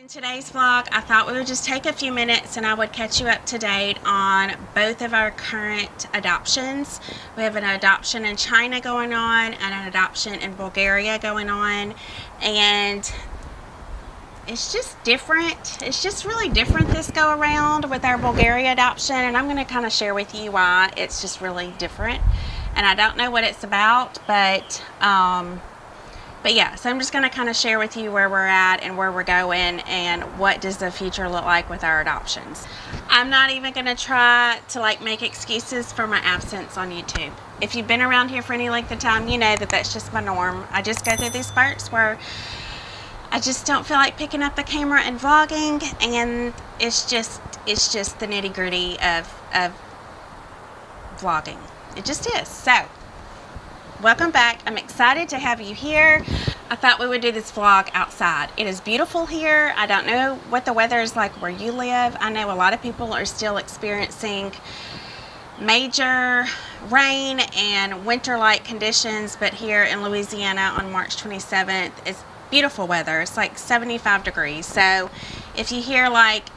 In today's vlog, I thought we would just take a few minutes and I would catch you up to date on both of our current adoptions. We have an adoption in China going on and an adoption in Bulgaria going on, and it's just different. It's just really different this go around with our Bulgaria adoption, and I'm going to kind of share with you why it's just really different. And I don't know what it's about, but yeah, so I'm just going to kind of share with you where we're at and where we're going and what does the future look like with our adoptions. I'm not even going to try to make excuses for my absence on YouTube. If you've been around here for any length of time, you know that that's just my norm. I just go through these spurts where I just don't feel like picking up the camera and vlogging, and it's just the nitty gritty of vlogging. It just is. So welcome back. I'm excited to have you here. I thought we would do this vlog outside. It is beautiful here. I don't know what the weather is like where you live. I know a lot of people are still experiencing major rain and winter-like conditions, but here in Louisiana on March 27th, it's beautiful weather. It's like 75 degrees. So if you hear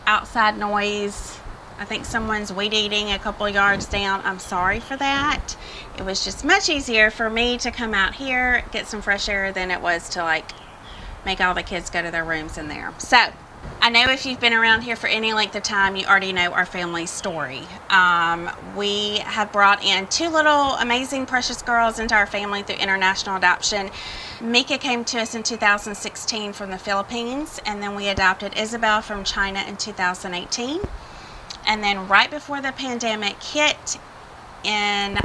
outside noise, I think someone's weed eating a couple yards down, I'm sorry for that. It was just much easier for me to come out here, get some fresh air, than it was to make all the kids go to their rooms in there. So I know if you've been around here for any length of time, you already know our family story. We have brought in two little amazing precious girls into our family through international adoption. Mika came to us in 2016 from the Philippines, and then we adopted Isabel from China in 2018. And then right before the pandemic hit in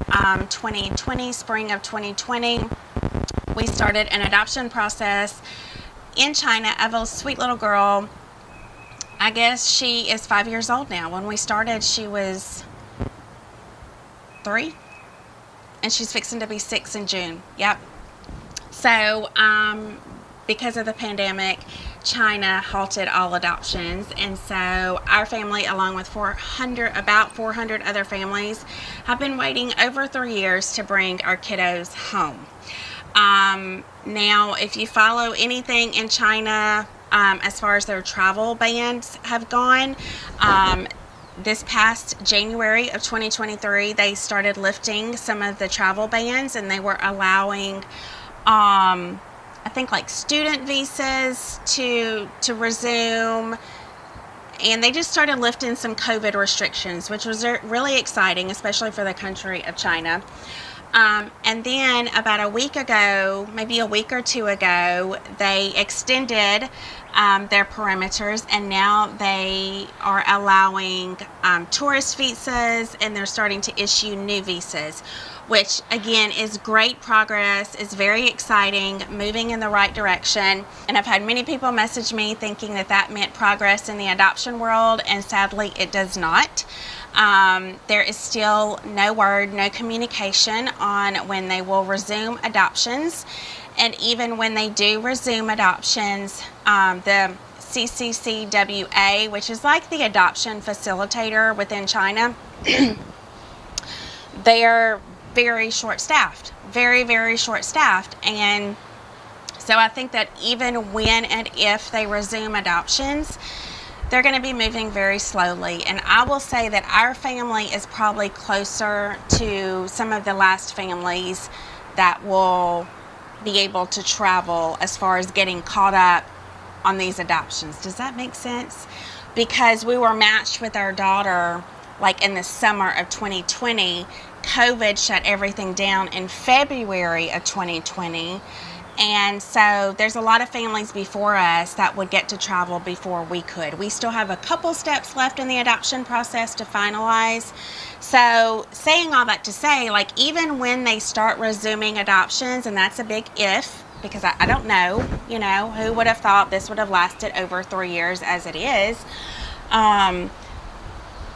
2020, spring of 2020, we started an adoption process in China of a sweet little girl. I guess she is 5 years old now. When we started, she was 3, and she's fixing to be 6 in June. Yep. So, because of the pandemic, China halted all adoptions, and so our family, along with about 400 other families, have been waiting over 3 years to bring our kiddos home. Now, if you follow anything in China, as far as their travel bans have gone, this past January of 2023, they started lifting some of the travel bans, and they were allowing I think student visas to resume, and they just started lifting some COVID restrictions, which was really exciting, especially for the country of China. And then about a week ago, maybe a week or two ago, they extended their perimeters, and now they are allowing tourist visas, and they're starting to issue new visas, which again is great progress. It's very exciting, moving in the right direction. And I've had many people message me thinking that meant progress in the adoption world, and sadly it does not. There is still no word, no communication on when they will resume adoptions. And even when they do resume adoptions, the CCCWA, which is like the adoption facilitator within China, they are very short-staffed, very, very short-staffed. And so I think that even when and if they resume adoptions, they're going to be moving very slowly. And I will say that our family is probably closer to some of the last families that will be able to travel as far as getting caught up on these adoptions. Does that make sense? Because we were matched with our daughter in the summer of 2020. COVID shut everything down in February of 2020. And so there's a lot of families before us that would get to travel before we could. We still have a couple steps left in the adoption process to finalize. So saying all that to say, even when they start resuming adoptions, and that's a big if, because I don't know, who would have thought this would have lasted over 3 years as it is.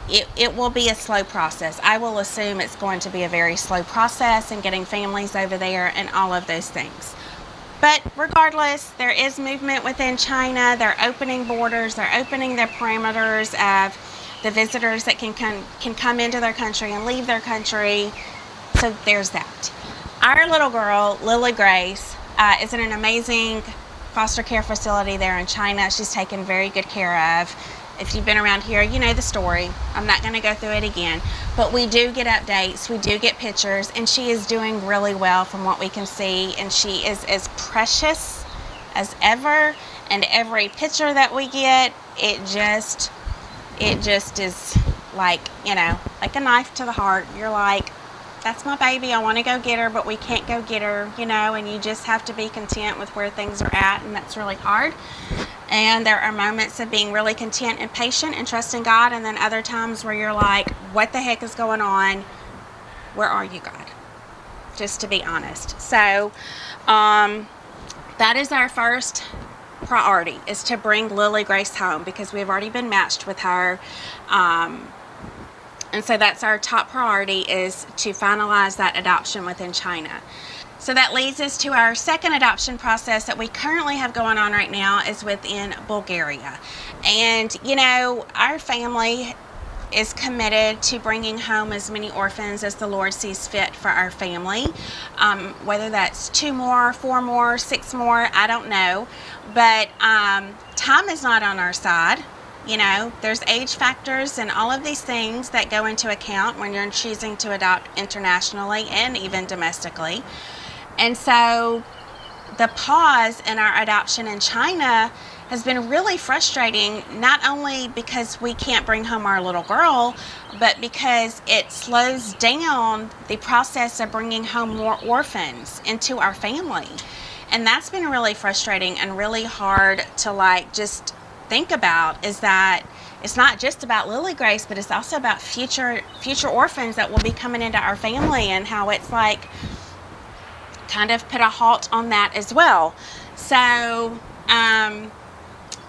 It will be a slow process. I will assume it's going to be a very slow process in getting families over there and all of those things. But regardless, there is movement within China. They're opening borders. They're opening their parameters of the visitors that can come into their country and leave their country. So there's that. Our little girl, Lily Grace, is an amazing foster care facility there in China. She's taken very good care of. If you've been around here, you know the story. I'm not going to go through it again. But we do get updates, we do get pictures, and she is doing really well from what we can see. And she is as precious as ever. And every picture that we get, it just is like, like a knife to the heart. You're like, that's my baby. I want to go get her, but we can't go get her, and you just have to be content with where things are at, and that's really hard. And there are moments of being really content and patient and trusting God, and then other times where you're like, what the heck is going on? Where are you, God? Just to be honest. So that is our first priority, is to bring Lily Grace home, because we've already been matched with her. And so that's our top priority, is to finalize that adoption within China. So that leads us to our second adoption process that we currently have going on right now, is within Bulgaria. And, our family is committed to bringing home as many orphans as the Lord sees fit for our family. Whether that's 2 more, 4 more, 6 more, I don't know. But time is not on our side. There's age factors and all of these things that go into account when you're choosing to adopt internationally and even domestically. And so the pause in our adoption in China has been really frustrating, not only because we can't bring home our little girl, but because it slows down the process of bringing home more orphans into our family. And that's been really frustrating and really hard to just think about, is that it's not just about Lily Grace, but it's also about future orphans that will be coming into our family, and how it's kind of put a halt on that as well. So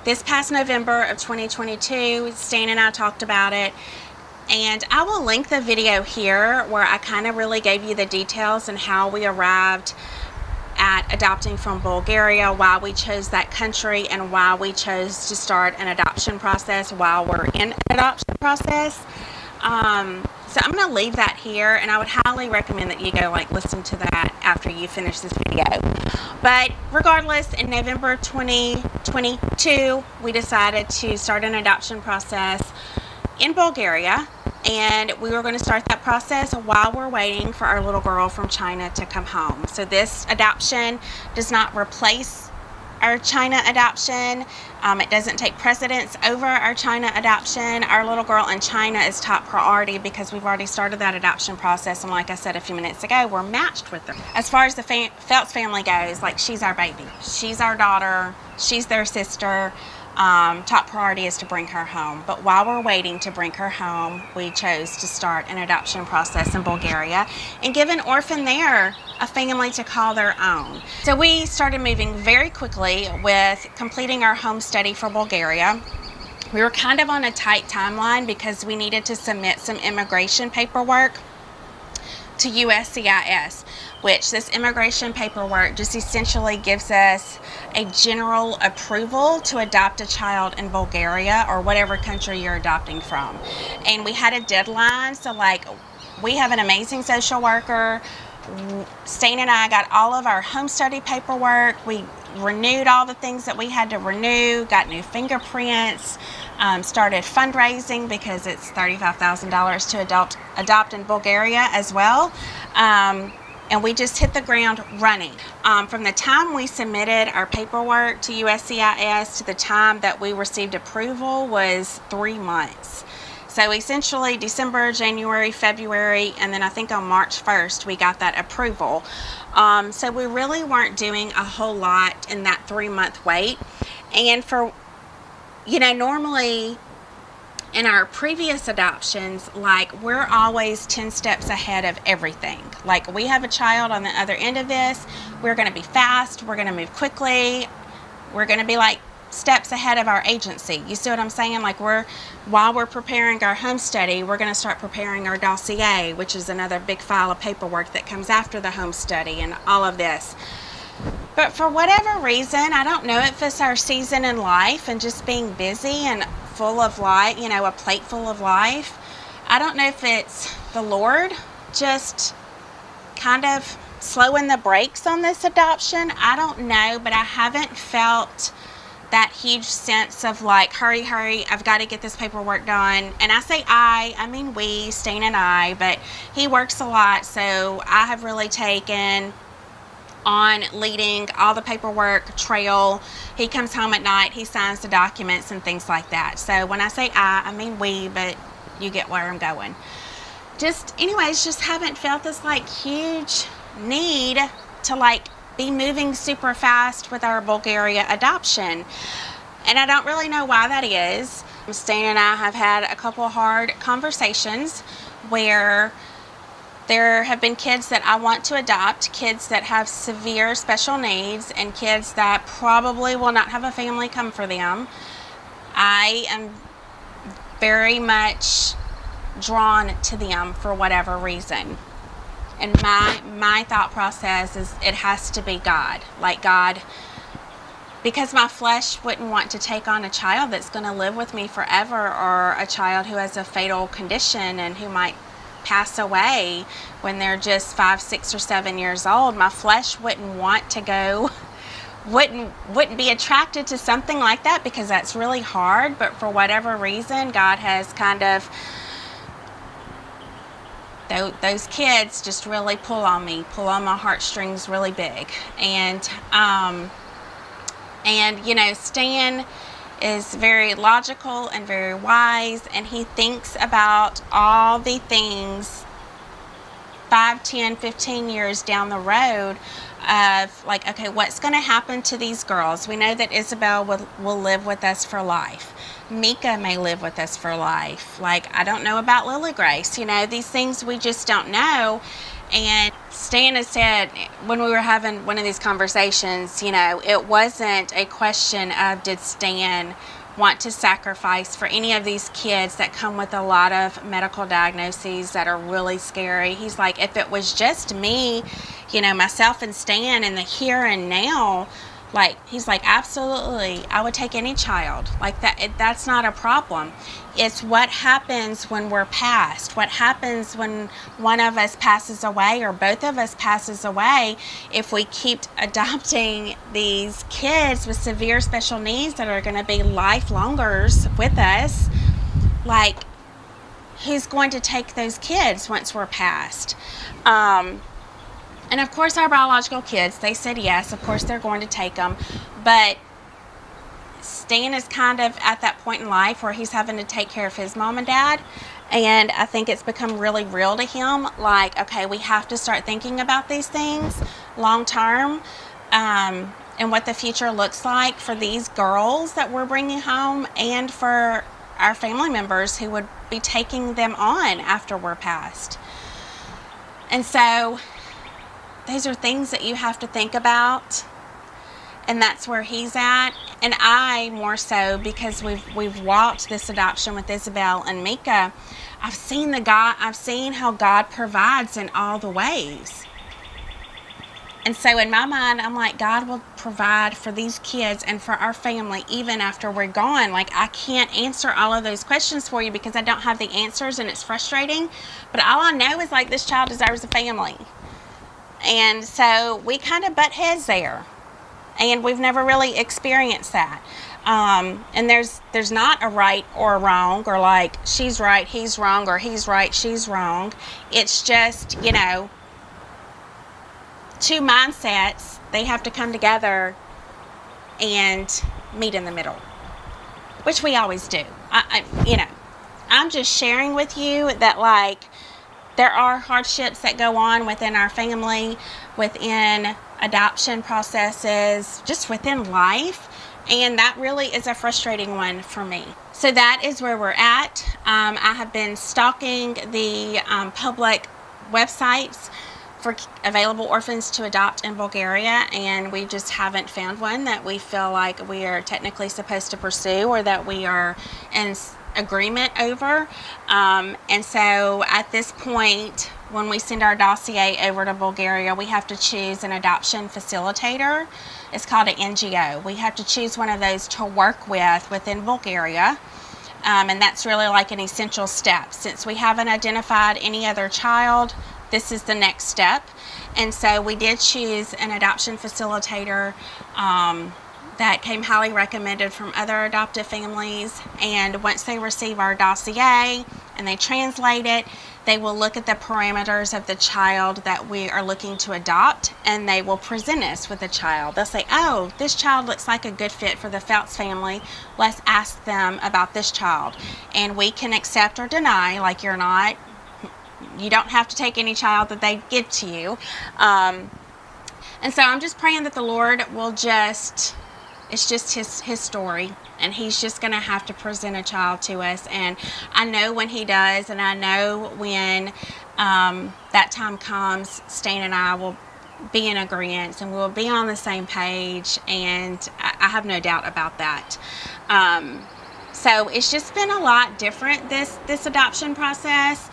this past November of 2022, Stan and I talked about it, and I will link the video here where I kind of really gave you the details and how we arrived at adopting from Bulgaria, why we chose that country, and why we chose to start an adoption process while we're in an adoption process. So I'm going to leave that here, and I would highly recommend that you go listen to that after you finish this video. But regardless, in November 2022, we decided to start an adoption process in Bulgaria, and we were going to start that process while we're waiting for our little girl from China to come home. So this adoption does not replace our China adoption. It doesn't take precedence over our China adoption. Our little girl in China is top priority because we've already started that adoption process, and like I said a few minutes ago, we're matched with her. As far as the Phelps family goes, she's our baby. She's our daughter. She's their sister. Top priority is to bring her home. But while we're waiting to bring her home, we chose to start an adoption process in Bulgaria and give an orphan there a family to call their own. So we started moving very quickly with completing our home study for Bulgaria. We were kind of on a tight timeline because we needed to submit some immigration paperwork to USCIS, which this immigration paperwork just essentially gives us a general approval to adopt a child in Bulgaria or whatever country you're adopting from. And we had a deadline, so we have an amazing social worker. Stan and I got all of our home study paperwork. We renewed all the things that we had to renew, got new fingerprints, started fundraising because it's $35,000 to adopt in Bulgaria as well. And we just hit the ground running. From the time we submitted our paperwork to USCIS to the time that we received approval was 3 months. So essentially December, January, February, and then I think on March 1st we got that approval. So we really weren't doing a whole lot in that 3-month wait. And for, normally in our previous adoptions, we're always 10 steps ahead of everything. We have a child on the other end of this. We're going to be fast. We're going to move quickly. We're going to be steps ahead of our agency. You see what I'm saying? While we're preparing our home study, we're going to start preparing our dossier, which is another big file of paperwork that comes after the home study and all of this. But for whatever reason, I don't know if it's our season in life and just being busy and full of life, a plate full of life. I don't know if it's the Lord just kind of slowing the brakes on this adoption? I don't know, but I haven't felt that huge sense of like, hurry, I've got to get this paperwork done. And I say I mean we, Stan and I, but he works a lot, so I have really taken on leading all the paperwork trail. He comes home at night, he signs the documents and things like that. So when I say I mean we, but you get where I'm going. Just haven't felt this like huge need to like be moving super fast with our Bulgaria adoption. And I don't really know why that is. Stan and I have had a couple hard conversations where there have been kids that I want to adopt, kids that have severe special needs, and kids that probably will not have a family come for them. I am very much drawn to them for whatever reason. And my thought process is it has to be God. Like God, because my flesh wouldn't want to take on a child that's going to live with me forever, or a child who has a fatal condition and who might pass away when they're just 5, 6, or 7 years old. My flesh wouldn't want to go, wouldn't be attracted to something like that, because that's really hard. But for whatever reason, God has kind of, those kids just really pull on my heartstrings really big. And you know, Stan is very logical and very wise, and he thinks about all the things 5, 10, 15 years down the road of like, okay, what's going to happen to these girls? We know that Isabel will live with us for life. Mika may live with us for life. Like, I don't know about Lily Grace. You know, these things we just don't know. And Stan has said, when we were having one of these conversations, you know, it wasn't a question of did Stan want to sacrifice for any of these kids that come with a lot of medical diagnoses that are really scary. He's like, if it was just me, you know, myself and Stan in the here and now, like, he's like, absolutely, I would take any child. Like, that's not a problem. It's what happens when we're passed. What happens when one of us passes away or both of us passes away. If we keep adopting these kids with severe special needs that are going to be lifelongers with us, like, who's going to take those kids once we're passed? And of course, our biological kids, they said yes. Of course, they're going to take them. But Stan is kind of at that point in life where he's having to take care of his mom and dad. And I think it's become really real to him. Like, okay, we have to start thinking about these things long term, and what the future looks like for these girls that we're bringing home, and for our family members who would be taking them on after we're passed. And so these are things that you have to think about, and that's where he's at. And I more so, because we've walked this adoption with Isabel and Mika. I've seen how God provides in all the ways. And so in my mind, I'm like, God will provide for these kids and for our family even after we're gone. Like, I can't answer all of those questions for you because I don't have the answers, and it's frustrating. But all I know is, like, this child deserves a family. And so we kind of butt heads there, and we've never really experienced that. And there's not a right or a wrong, or like she's right, he's wrong, or he's right, she's wrong. It's just, you know, two mindsets. They have to come together and meet in the middle, which we always do. You know, I'm just sharing with you that, like, there are hardships that go on within our family, within adoption processes, just within life. And that really is a frustrating one for me. So that is where we're at. I have been stalking the public websites for available orphans to adopt in Bulgaria, and we just haven't found one that we feel like we are technically supposed to pursue, or that we are in agreement over. And so at this point, when we send our dossier over to Bulgaria, we have to choose an adoption facilitator. It's called an NGO. We have to choose one of those to work with within Bulgaria. And that's really like an essential step. Since we haven't identified any other child, this is the next step. And so we did choose an adoption facilitator that came highly recommended from other adoptive families. And once they receive our dossier and they translate it, they will look at the parameters of the child that we are looking to adopt, and they will present us with a child. They'll say, oh, this child looks like a good fit for the Phelps family. Let's ask them about this child. And we can accept or deny, like you don't have to take any child that they give to you. And so I'm just praying that the Lord will it's just his story, and he's just going to have to present a child to us. And I know when he does, and I know when that time comes, Stan and I will be in agreement, and we'll be on the same page, and I have no doubt about that. So it's just been a lot different, this adoption process.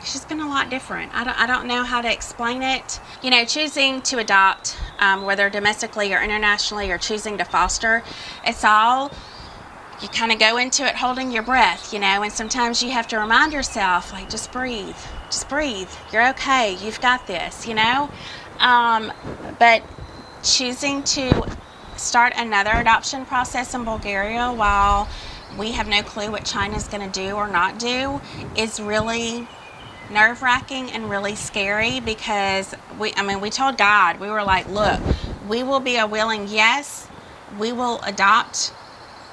It's just been a lot different. I don't know how to explain it. You know, choosing to adopt, whether domestically or internationally, or choosing to foster, it's all, you kind of go into it holding your breath, you know, and sometimes you have to remind yourself, like, just breathe, you're okay, you've got this, you know. But choosing to start another adoption process in Bulgaria while we have no clue what China's going to do or not do is really nerve-wracking and really scary, because we told God, we were like, look, we will be a willing yes, we will adopt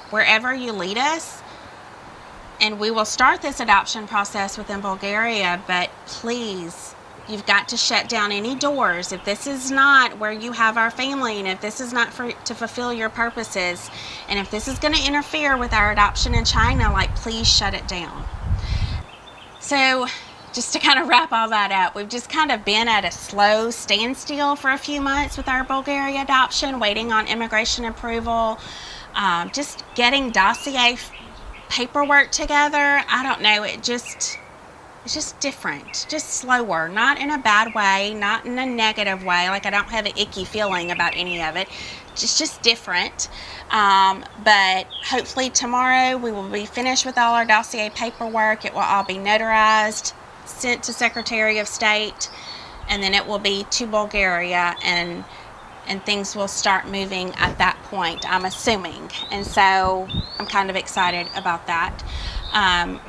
wherever you lead us, and we will start this adoption process within Bulgaria, but please, you've got to shut down any doors. If this is not where you have our family, and if this is not to fulfill your purposes, and if this is going to interfere with our adoption in China, like, please shut it down. So just to kind of wrap all that up, we've just kind of been at a slow standstill for a few months with our Bulgaria adoption, waiting on immigration approval, just getting dossier paperwork together. I don't know, it's just different, just slower, not in a bad way, not in a negative way, like I don't have an icky feeling about any of it, just different. But hopefully tomorrow we will be finished with all our dossier paperwork. It will all be notarized, sent to Secretary of State, and then it will be to Bulgaria, and things will start moving at that point, I'm assuming. And so I'm kind of excited about that.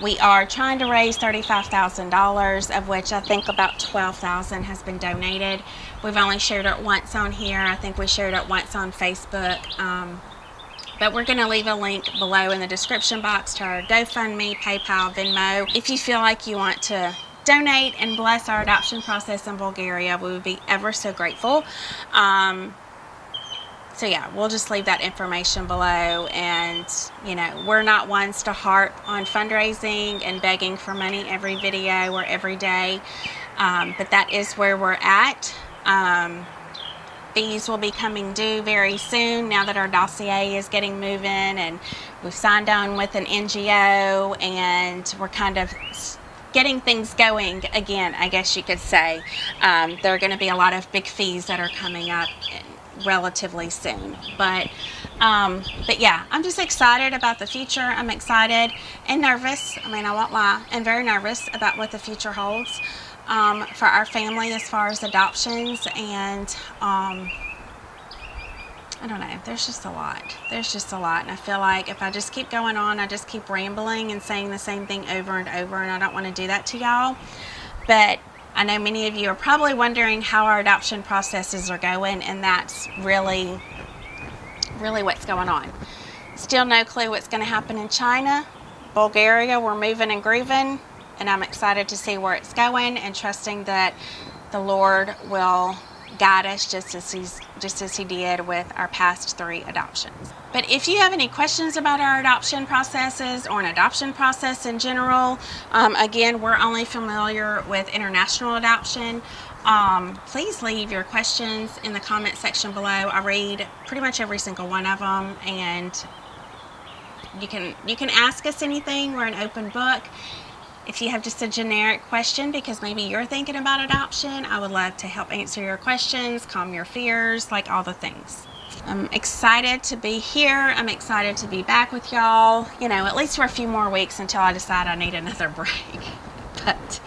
We are trying to raise $35,000, of which I think about $12,000 has been donated. We've only shared it once on here. I think we shared it once on Facebook. But we're going to leave a link below in the description box to our GoFundMe, PayPal, Venmo. If you feel like you want to donate and bless our adoption process in Bulgaria, we would be ever so grateful. So yeah, we'll just leave that information below. And, you know, we're not ones to harp on fundraising and begging for money every video or every day. But that is where we're at. Fees will be coming due very soon now that our dossier is getting moving, and we've signed on with an NGO, and we're kind of getting things going again, I guess you could say. There are going to be a lot of big fees that are coming up relatively soon. But yeah, I'm just excited about the future. I'm excited and nervous. I mean, I won't lie. I'm very nervous about what the future holds for our family as far as adoptions. And I don't know, there's just a lot. And I feel like if I just keep going on, I just keep rambling and saying the same thing over and over, and I don't want to do that to y'all. But I know many of you are probably wondering how our adoption processes are going, and that's really what's going on. Still no clue what's going to happen in China. Bulgaria, we're moving and grooving, and I'm excited to see where it's going, and trusting that the Lord will guide us just as he did with our past 3 adoptions. But if you have any questions about our adoption processes or an adoption process in general, again, we're only familiar with international adoption. Please leave your questions in the comment section below. I read pretty much every single one of them, and you can ask us anything. We're an open book. If you have just a generic question because maybe you're thinking about adoption, I would love to help answer your questions, calm your fears, like all the things. I'm excited to be here. I'm excited to be back with y'all, you know, at least for a few more weeks until I decide I need another break. But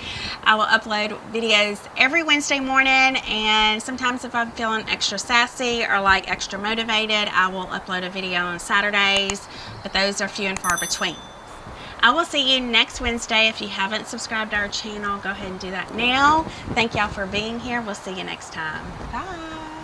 I will upload videos every Wednesday morning, and sometimes if I'm feeling extra sassy or like extra motivated, I will upload a video on Saturdays, but those are few and far between. I will see you next Wednesday. If you haven't subscribed to our channel, go ahead and do that now. Thank y'all for being here. We'll see you next time. Bye.